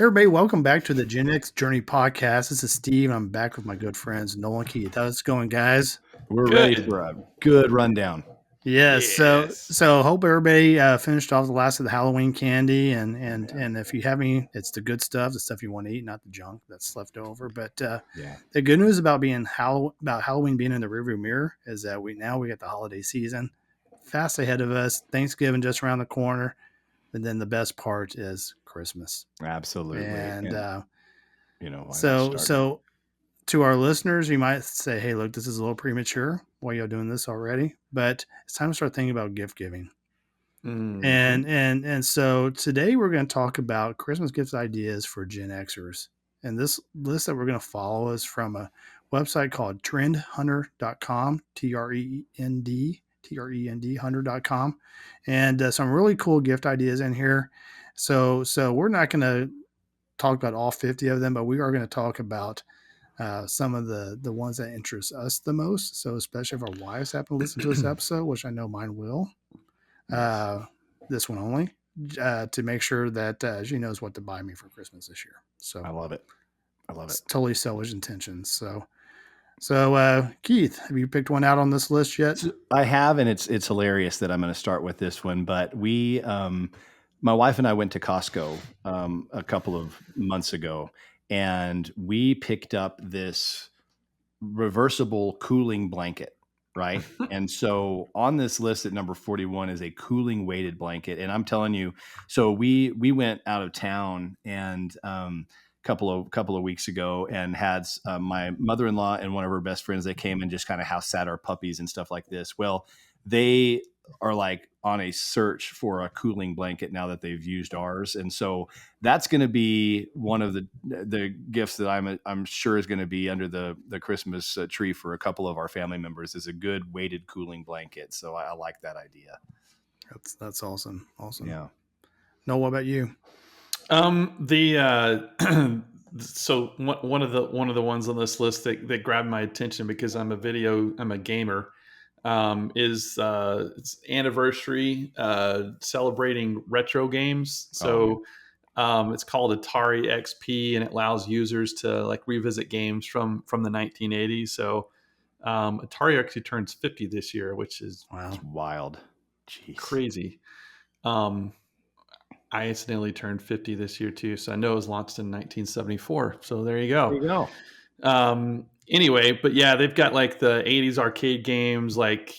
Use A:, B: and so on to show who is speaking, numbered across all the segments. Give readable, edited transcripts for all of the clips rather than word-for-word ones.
A: Everybody, welcome back to the Gen X Journey podcast. This is Steve. I'm back with my good friends Nolan Keith. How's it going, guys?
B: We're ready
C: Good.
B: for a good rundown.
A: Yes. So
C: Yes.
A: so hope everybody finished off the last of the Halloween candy, and if you have any, it's the good stuff, the stuff you want to eat, not the junk that's left over. But
B: Yeah.
A: the good news about about Halloween being in the rearview mirror is that we got the holiday season fast ahead of us. Thanksgiving just around the corner, and then the best part is Christmas.
B: Absolutely.
A: And
B: why not
A: so
B: start?
A: so to our listeners, you might say, "Hey, look, this is a little premature. Why y'all doing this already?" But it's time to start thinking about gift giving. And so today we're going to talk about Christmas gift ideas for Gen Xers. And this list that we're going to follow is from a website called trendhunter.com, TREND hunter.com, and some really cool gift ideas in here. So we're not going to talk about all 50 of them, but we are going to talk about some of the ones that interest us the most. So especially if our wives happen to listen to this episode, which I know mine will, this one only, to make sure that she knows what to buy me for Christmas this year. So
B: I love it.
A: it's totally selfish intentions. So Keith, have you picked one out on this list yet?
B: So I have, and it's hilarious that I'm going to start with this one. But we, my wife and I went to Costco a couple of months ago, and we picked up this reversible cooling blanket, right? And so on this list at number 41 is a cooling weighted blanket. And I'm telling you, so we went out of town and couple of weeks ago and had my mother-in-law and one of her best friends, they came and just kind of house sat our puppies and stuff like this. Well, they are like on a search for a cooling blanket now that they've used ours. And so that's going to be one of the gifts that I'm sure is going to be under the Christmas tree for a couple of our family members, is a good weighted cooling blanket. So I like that idea.
A: That's awesome. Awesome.
B: Yeah.
A: No, what about you?
C: So one of the ones on this list that grabbed my attention because I'm a gamer, is it's anniversary celebrating retro games. So it's called Atari XP, and it allows users to like revisit games from the 1980s. So Atari actually turns 50 this year, which is
B: It's wild. Jeez.
C: crazy. I incidentally turned 50 this year too, so I know it was launched in 1974. So there you go.
B: There you go.
C: Anyway, but yeah, they've got like the 80s arcade games like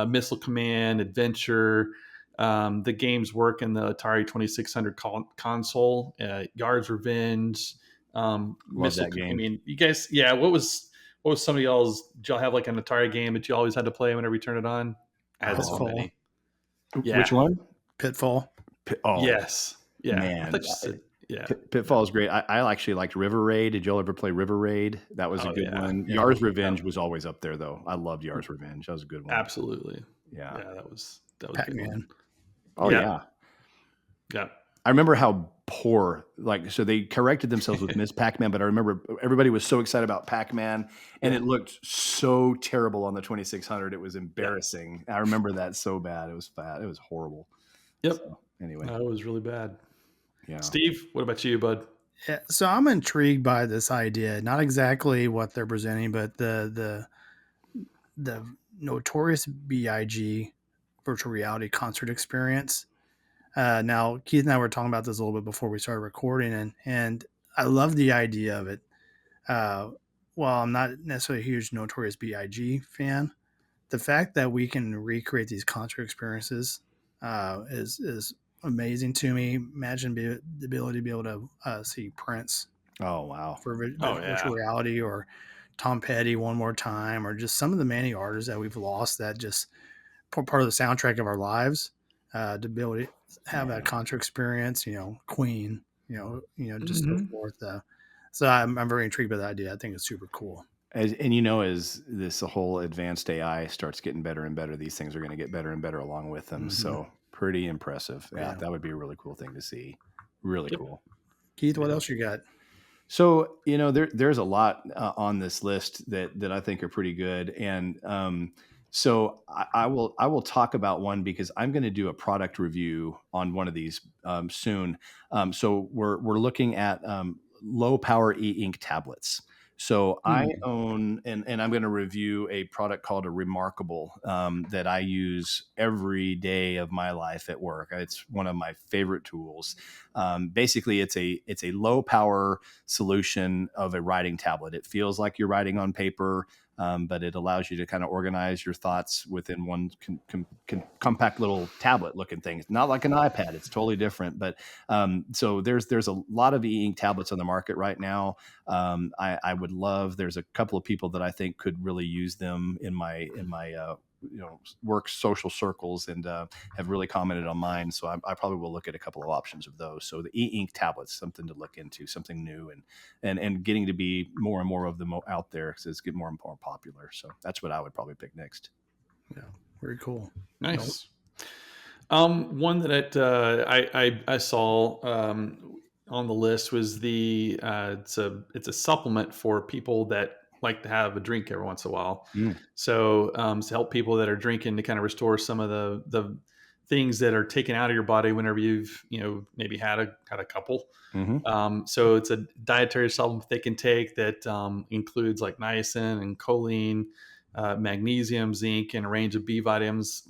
C: Missile Command, Adventure. The games work in the Atari 2600 console, Yard's Revenge, Missile.
B: that game.
C: I mean, you guys, yeah. What was some of y'all's? Did y'all have like an Atari game that you always had to play whenever you turn it on? I had so many. Yeah.
B: Which one?
A: Pitfall.
C: Yes. Yeah.
B: Man.
C: I thought you said, yeah.
B: Pitfall is great. I actually liked River Raid. Did y'all ever play River Raid? That was a good one.
A: Yeah.
B: Yars Revenge was always up there, though. I loved Yars Revenge. That was a good one.
C: Absolutely.
B: Yeah.
C: Yeah, that was
A: Pac-Man.
B: Oh yeah.
C: Yeah.
B: I remember how poor, so they corrected themselves with Miss Pac-Man, but I remember everybody was so excited about Pac-Man, and it looked so terrible on the 2600. It was embarrassing. I remember that so bad. It was bad. It was horrible.
C: Yep.
B: So, anyway.
C: That was really bad.
B: Yeah.
C: Steve, what about you, bud?
A: Yeah, so I'm intrigued by this idea. Not exactly what they're presenting, but the notorious BIG virtual reality concert experience. Now, Keith and I were talking about this a little bit before we started recording, and I love the idea of it. While I'm not necessarily a huge Notorious B.I.G. fan, the fact that we can recreate these concert experiences is amazing to me. Imagine the ability to be able to see Prince.
B: Oh wow!
A: For virtual reality, or Tom Petty one more time, or just some of the many artists that we've lost that just part of the soundtrack of our lives. To be able to have that concert experience, Queen, just so forth. So I'm very intrigued by the idea. I think it's super cool.
B: As this whole advanced AI starts getting better and better, these things are going to get better and better along with them. Mm-hmm. So pretty impressive. Yeah, that would be a really cool thing to see. Really cool.
A: Keith, what else you got?
B: So, there's a lot on this list that I think are pretty good. And So I will talk about one because I'm going to do a product review on one of these soon. So we're looking at low power e-ink tablets. So I
C: Hmm.
B: own and I'm going to review a product called a Remarkable that I use every day of my life at work. It's one of my favorite tools. Basically, it's a low power solution of a writing tablet. It feels like you're writing on paper, but it allows you to kind of organize your thoughts within one compact little tablet looking thing. It's not like an iPad; it's totally different. But so there's a lot of e-ink tablets on the market right now. I would love. There's a couple of people that I think could really use them in my work social circles, and have really commented on mine. So I probably will look at a couple of options of those. So the e-ink tablets, something to look into, something new, and getting to be more and more of them out there because it's getting more and more popular. So that's what I would probably pick next.
A: Yeah, very cool. Nope.
C: Nice. One that I saw on the list was the it's a supplement for people that like to have a drink every once in a while.
B: Mm.
C: So to help people that are drinking to kind of restore some of the things that are taken out of your body whenever you've maybe had a couple.
B: Hmm.
C: So it's a dietary supplement they can take that includes like niacin and choline, magnesium, zinc, and a range of B vitamins,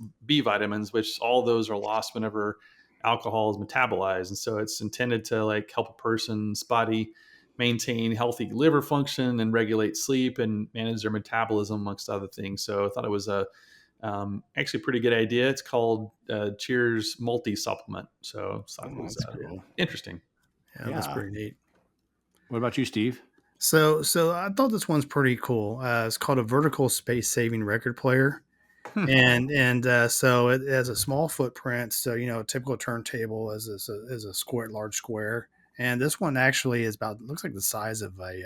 C: which all those are lost whenever alcohol is metabolized. And so it's intended to like help a person's body maintain healthy liver function and regulate sleep and manage their metabolism, amongst other things. So I thought it was a actually a pretty good idea. It's called Cheers Multi Supplement. So I thought it
B: Oh,
C: was
B: that's cool.
C: interesting.
A: Yeah, that's
B: Yeah.
A: pretty neat.
B: What about you, Steve?
A: So I thought this one's pretty cool. It's called a vertical space saving record player.
C: Hmm.
A: And so it has a small footprint. So a typical turntable is a square, large square, and this one actually is about looks like the size of a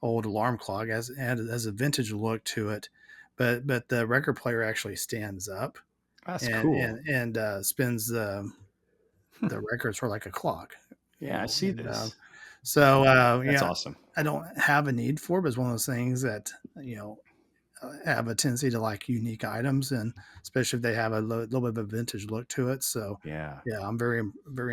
A: old alarm clock. Has a vintage look to it, but the record player actually stands up
B: That's cool.
A: and spins the records for like a clock.
B: Yeah, I see
A: And
B: this. That's
A: yeah,
B: awesome.
A: I don't have a need for it, but it's one of those things that have a tendency to like unique items, and especially if they have a little bit of a vintage look to it. So,
B: Yeah.
A: yeah, I'm very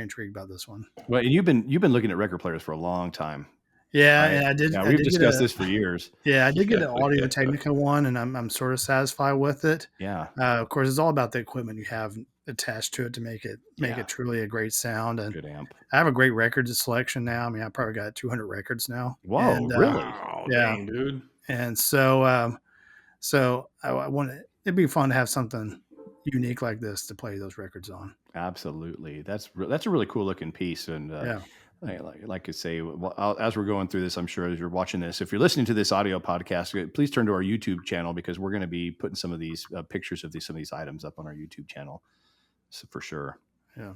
A: intrigued about this one.
B: Well, and you've been looking at record players for a long time,
A: Yeah,
B: right?
A: and
B: Yeah,
A: I
B: we've
A: did get
B: discussed
A: a
B: this for years.
A: yeah, I did get an Audio Technica one, and I'm sort of satisfied with it.
B: Yeah.
A: Of course, it's all about the equipment you have attached to it to make
B: Yeah.
A: it truly a great sound. And
B: Good amp.
A: I have a great records selection now. I mean, I probably got 200 records now,
B: Whoa,
A: and
B: really?
C: Wow,
A: yeah,
C: dang, dude.
A: and so I want it'd be fun to have something unique like this to play those records on.
B: Absolutely. That's a really cool looking piece. And
A: Yeah.
B: like I say, well, as we're going through this, I'm sure as you're watching this, if you're listening to this audio podcast, please turn to our YouTube channel because we're going to be putting some of these pictures of some of these items up on our YouTube channel, so for sure.
A: Yeah.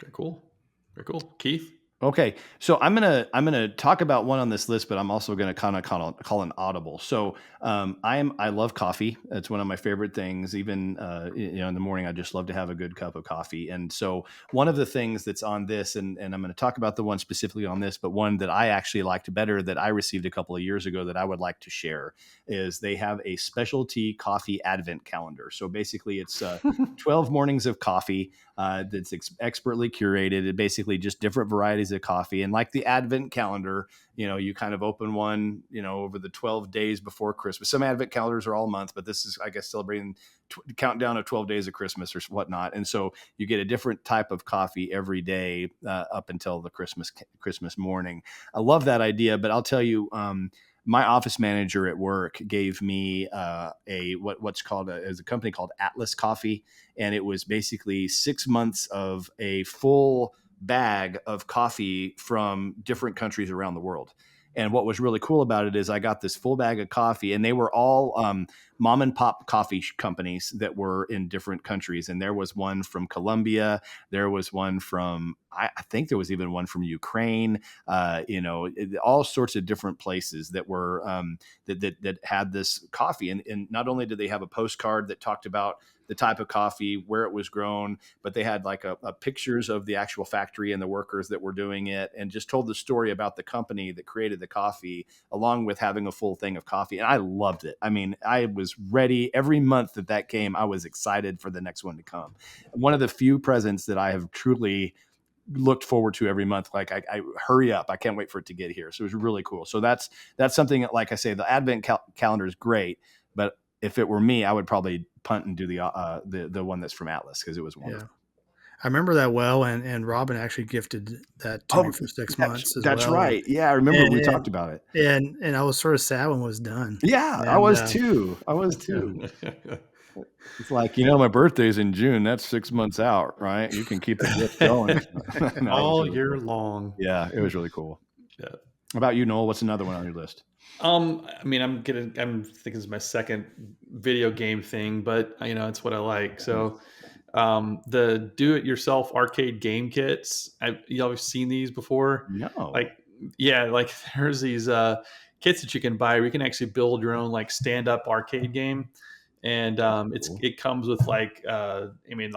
C: Very cool. Very cool. Keith?
B: Okay, so I'm gonna talk about one on this list, but I'm also gonna kind of call an audible. So I love coffee. It's one of my favorite things. Even in the morning, I just love to have a good cup of coffee. And so one of the things that's on this, and I'm going to talk about the one specifically on this, but one that I actually liked better that I received a couple of years ago that I would like to share is they have a specialty coffee advent calendar. So basically, it's 12 mornings of coffee that's expertly curated. It basically just different varieties of coffee. And like the advent calendar, you kind of open one, over the 12 days before Christmas. Some advent calendars are all month, but this is, I guess, celebrating countdown of 12 days of Christmas or whatnot. And so you get a different type of coffee every day up until the Christmas morning. I love that idea, but I'll tell you, my office manager at work gave me what's called is a company called Atlas Coffee, and it was basically 6 months of a full bag of coffee from different countries around the world. And what was really cool about it is I got this full bag of coffee, and they were all mom and pop coffee companies that were in different countries. And there was one from Colombia. There was one from, I think there was even one from Ukraine. All sorts of different places that were that had this coffee. And not only did they have a postcard that talked about the type of coffee, where it was grown, but they had like a pictures of the actual factory and the workers that were doing it, and just told the story about the company that created the coffee, along with having a full thing of coffee. And I loved it. I mean, was ready every month that came. I was excited for the next one to come. One of the few presents that I have truly looked forward to every month. Like I hurry up. I can't wait for it to get here. So it was really cool. So that's something that, like I say, the Advent calendar is great, but if it were me, I would probably punt and do the one that's from Atlas because it was
A: Yeah.
B: wonderful.
A: I remember that well, and Robin actually gifted that to me
B: Oh,
A: for 6
B: that's
A: months as
B: that's
A: well,
B: right. Yeah, I remember we
A: and
B: talked about it.
A: and I was sort of sad when it was done,
B: Yeah, I
A: and,
B: was too. I was
A: yeah.
B: too. It's like, my birthday's in June. That's 6 months out, right? You can keep the gift going. No, it was
C: All
B: really
C: year
B: cool.
C: long.
B: Yeah, it was really cool.
C: Yeah.
B: How about you, Noel? What's another one on your list?
C: I mean, I'm thinking it's my second video game thing, but it's what I like. So, the do-it-yourself arcade game kits. Y'all have seen these before?
B: No.
C: Like, yeah, like there's these kits that you can buy where you can actually build your own like stand-up arcade game, and
B: Cool.
C: it comes with like I mean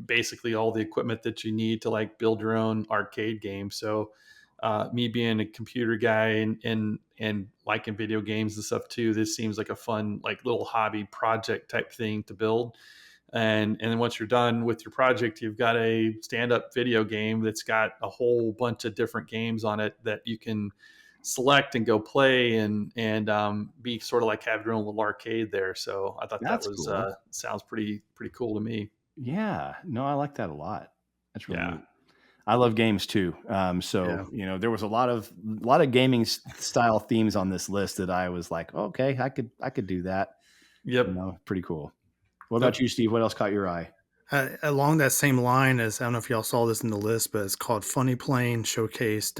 C: basically all the equipment that you need to like build your own arcade game. So, me being a computer guy and liking video games and stuff too, this seems like a fun like little hobby project type thing to build. And then once you're done with your project, you've got a stand up video game that's got a whole bunch of different games on it that you can select and go play and be sort of like have your own little arcade there. So I thought that
B: That's
C: was
B: cool.
C: sounds pretty cool to me.
B: Yeah. No, I like that a lot. That's really
C: Yeah.
B: neat. I love games too.
A: Yeah.
B: So there was a lot of gaming style themes on this list that I was like, okay, I could do that.
C: Yep.
B: Pretty cool. What about
C: Yep.
B: you, Steve? What else caught your eye?
A: Along that same line as I don't know if y'all saw this in the list, but it's called Funny Plane Showcased.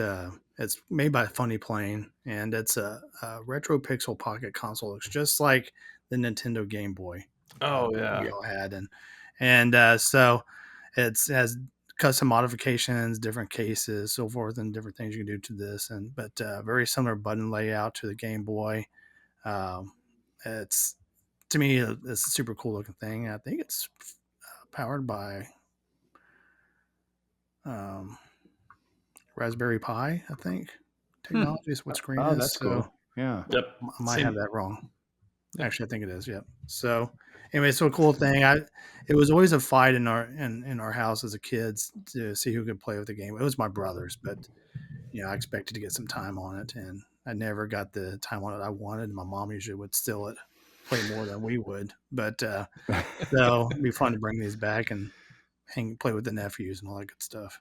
A: It's made by Funny Plane, and it's a retro pixel pocket console. Looks just like the Nintendo Game Boy
C: Oh
A: we
C: yeah.
A: all had, and so it has custom modifications, different cases, so forth, and different things you can do to this. And but very similar button layout to the Game Boy. Um, it's to me, it's a super cool looking thing. I think it's powered by um, Raspberry Pi, I think.
C: Hmm.
A: Technology is what screen
B: Oh,
A: is.
B: that's
A: So
B: cool. Yeah.
C: Yep.
A: I might have
C: Same.
A: that wrong.
C: Yep.
A: Actually, I think it is. Yep. So anyway, so a cool thing. It was always a fight in our house as a kids to see who could play with the game. It was my brothers, but I expected to get some time on it, and I never got the time on it I wanted. My mom usually would steal it way more than we would, but so it'd be fun to bring these back and play with the nephews and all that good stuff.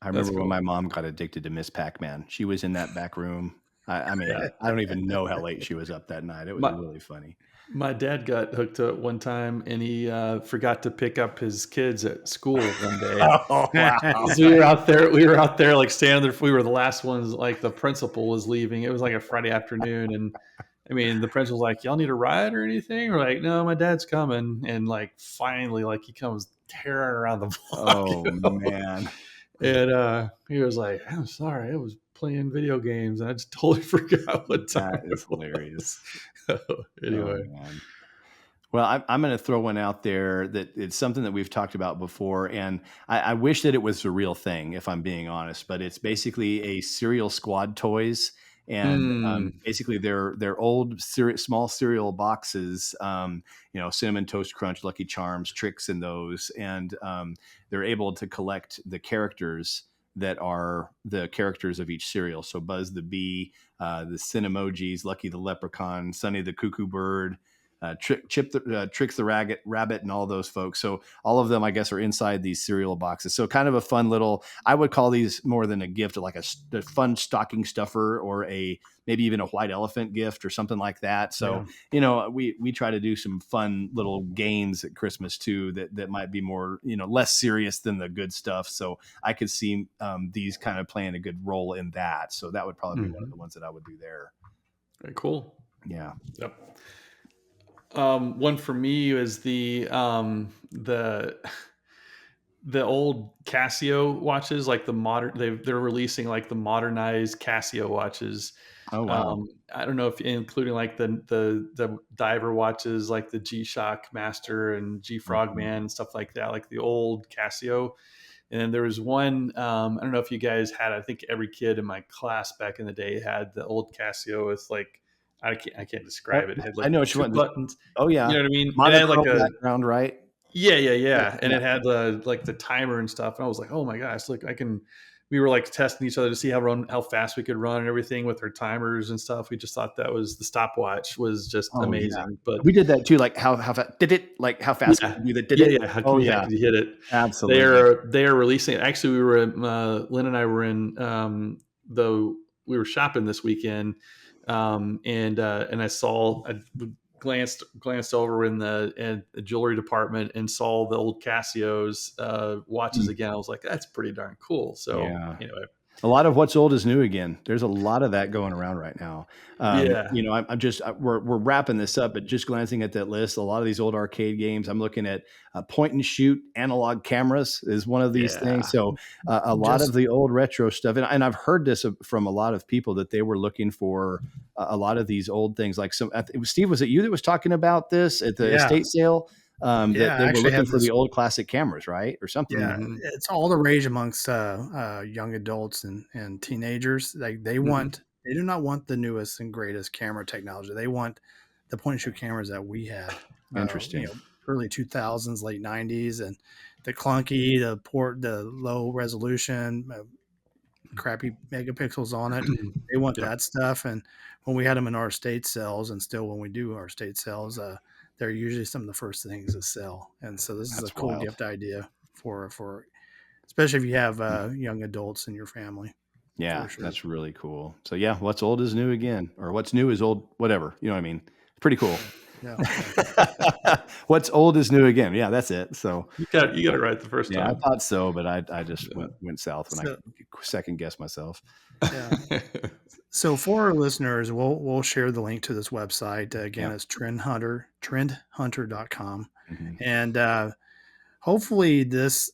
B: I
C: That's
B: remember when my
C: cool.
B: mom got addicted to Miss Pac-Man. She was in that back room. I mean, I don't even know how late she was up that night. It was
C: My
B: really funny.
C: my dad got hooked to it one time, and he forgot to pick up his kids at school one day.
B: Oh, wow.
C: So we were out there. We were out there, like standing there. We were the last ones. Like the principal was leaving. It was like a Friday afternoon, and I mean, the principal's like, "Y'all need a ride or anything?" We're like, "No, my dad's coming." And like finally, like he comes tearing around the
B: Oh,
C: block,
B: man.
C: and he was like, "I'm sorry, I was playing video games. I just totally forgot what
B: That
C: time it
B: is hilarious.
C: was."
B: Oh,
C: Anyway,
B: man. Well, I'm going to throw one out there that it's something that we've talked about before, and I wish that it was a real thing, if I'm being honest. But it's basically a cereal squad toys, and
C: mm,
B: basically they're old small cereal boxes, cinnamon toast crunch, Lucky Charms, tricks in those, and they're able to collect the characters that are the characters of each cereal. So Buzz the Bee, the Cinnamojis, Lucky the Leprechaun, Sunny the Cuckoo Bird, Tricks the Rabbit, and all those folks. So all of them, I guess, are inside these cereal boxes. So kind of a fun little. I would call these more than a gift, like a fun stocking stuffer, or maybe even a white elephant gift or something like that. So
A: Yeah.
B: we try to do some fun little games at Christmas too that might be more less serious than the good stuff. So I could see these kind of playing a good role in that. So that would probably be one of
C: mhm.
B: the ones that I would do there.
C: Very cool.
B: Yeah.
C: Yep. One for me is the old Casio watches, like the modern. They're releasing like the modernized Casio watches.
B: Oh, wow.
C: I don't know if including like the diver watches, like the G Shock Master and G
B: Mhm.
C: Frogman and stuff like that, like the old Casio. And then there was one. I don't know if you guys had. I think every kid in my class back in the day had the old Casio with like I can't describe it. It had
B: I
C: like
B: know what you
C: two
B: want.
C: buttons.
B: Oh
C: You
B: yeah,
C: know what I mean? And it had like
B: monochrome
C: a
B: background, right?
C: yeah. And
B: Yeah.
C: it had the like the timer and stuff. And I was like, oh my gosh, look, I can. We were like testing each other to see how fast we could run and everything with our timers and stuff. We just thought that was the stopwatch was just
B: Oh yeah,
C: amazing. But
B: we did that too. Like how fast did it? Like how fast
C: yeah,
B: could you do that? Did it?
C: How
B: Oh
C: can
B: yeah,
C: could you hit it?
B: absolutely.
C: They are releasing it. Actually, we were Lynn and I were in the we were shopping this weekend, and I saw I glanced over in the jewelry department and saw the old Casio's watches
B: Mm,
C: again. I was like, that's pretty darn cool. So
B: yeah.
C: anyway,
B: A lot of what's old is new again. There's a lot of that going around right now.
C: yeah,
B: I'm just we're wrapping this up, but just glancing at that list, a lot of these old arcade games. I'm looking at point and shoot analog cameras is one of these things.
C: yeah,
B: So a lot of
A: Just
B: the old retro stuff, and I've heard this from a lot of people that they were looking for a lot of these old things. Like Steve, was it you that was talking about this at the
A: yeah,
B: estate sale? That
A: yeah.
B: they
A: I
B: were
A: actually
B: looking
A: have
B: for
A: this.
B: the old classic cameras, right, or something.
A: Yeah,
C: hmm
A: it's all the rage amongst young adults and teenagers. Like
C: hmm
A: they do not want the newest and greatest camera technology. They want the point and shoot cameras that we had.
B: Interesting.
A: Early 2000s, late 90s, and the clunky, the low resolution, crappy megapixels on it. They want
C: yep,
A: that stuff. And when we had them in our estate sales, and still when we do our estate sales, they're usually some of the first things to sell. And so this is a
B: That's
A: cool
B: wild.
A: gift idea for especially if you have young adults in your family,
B: Yeah,
A: for sure.
B: that's really cool. So yeah, what's old is new again, or what's new is old, whatever. You know what I mean? Pretty cool.
A: Yeah, yeah, yeah.
B: What's old is new again. Yeah, that's it. So
C: you got it right the first
B: yeah, I
C: time.
B: thought so, but I just went south when I
A: So
B: second guessed myself.
A: yeah. So for our listeners, we'll share the link to this website. Again,
B: Yeah.
A: it's trendhunter.com.
B: Hmm.
A: And hopefully this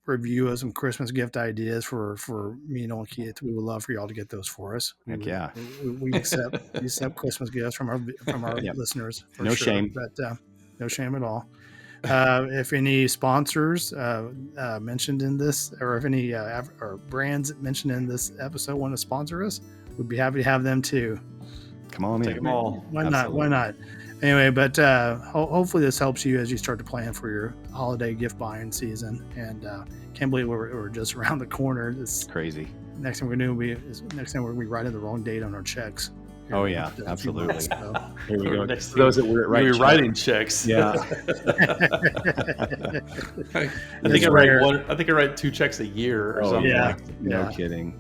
A: review of some Christmas gift ideas for me and old kids. We would love for y'all to get those for us.
B: Heck yeah.
A: We accept Christmas gifts from our
B: Yep.
A: listeners for
B: No
A: sure,
B: shame.
A: but no shame at all. If any sponsors mentioned in this, or if any or brands mentioned in this episode want to sponsor us, we'd be happy to have them too.
B: Come on
C: Take
B: in.
C: them all.
A: Why not? Why not? Anyway, but hopefully this helps you as you start to plan for your holiday gift buying season. And can't believe we're just around the corner. This
B: Crazy.
A: next thing we're going to do next time we're going to be writing the wrong date on our checks.
B: Oh yeah,
A: A few
B: absolutely.
A: months, so.
B: Here we go.
C: Next
B: For those that were
C: we were
B: checks.
C: writing checks.
B: Yeah.
C: I think I write 2 checks a year or
B: Oh
C: something.
A: yeah.
C: Like that.
B: No
A: Yeah.
B: kidding.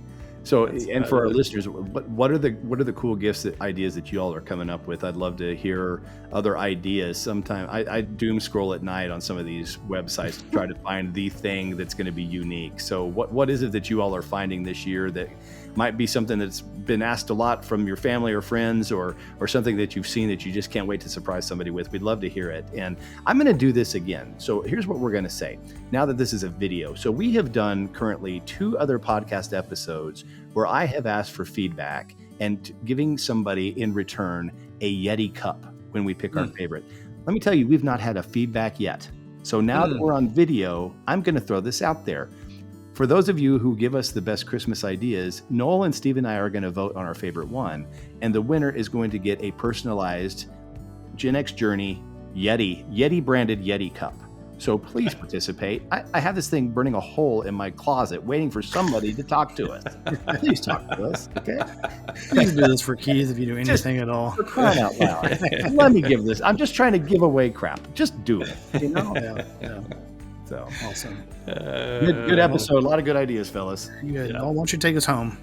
B: So,
C: That's
B: and for our
C: about it.
B: listeners, what are the cool gifts ideas that you all are coming up with? I'd love to hear other ideas. Sometime I doom scroll at night on some of these websites to try to find the thing that's going to be unique. So, what is it that you all are finding this year that might be something that's been asked a lot from your family or friends, or something that you've seen that you just can't wait to surprise somebody with? We'd love to hear it. And I'm going to do this again. So here's what we're going to say now that this is a video. So we have done currently 2 other podcast episodes where I have asked for feedback and giving somebody in return a Yeti cup when we pick our favorite. Let me tell you, we've not had a feedback yet. So now that we're on video, I'm going to throw this out there. For those of you who give us the best Christmas ideas, Noel and Steve and I are going to vote on our favorite one, and the winner is going to get a personalized Gen X Journey Yeti branded Yeti cup. So please participate. I have this thing burning a hole in my closet waiting for somebody to talk to us. Please talk to us, okay?
A: Please do this for Keys if you do anything at all.
B: For crying out loud. Let me give this. I'm just trying to give away crap. Just do it, you know?
A: Yeah.
B: So
A: Awesome.
B: good episode. A lot of good ideas, fellas.
A: Good. Well, why don't you take us home?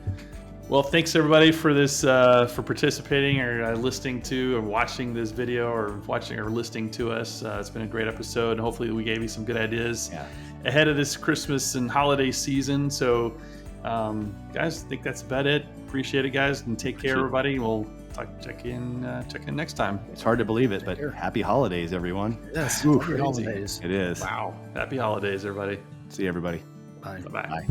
C: Well, thanks everybody for this, for participating or listening to or watching this video or watching or listening to us. It's been a great episode, and hopefully we gave you some good ideas ahead of this Christmas and holiday season. So, guys, I think that's about it. Appreciate it, guys, and take care, everybody. We'll check in next time.
B: It's hard to believe it, but happy holidays, everyone.
A: Yes.
B: Ooh,
A: Happy holidays.
B: it is.
C: Wow. Happy holidays, everybody.
B: See you, everybody.
A: Bye.
C: Bye-bye.
B: Bye.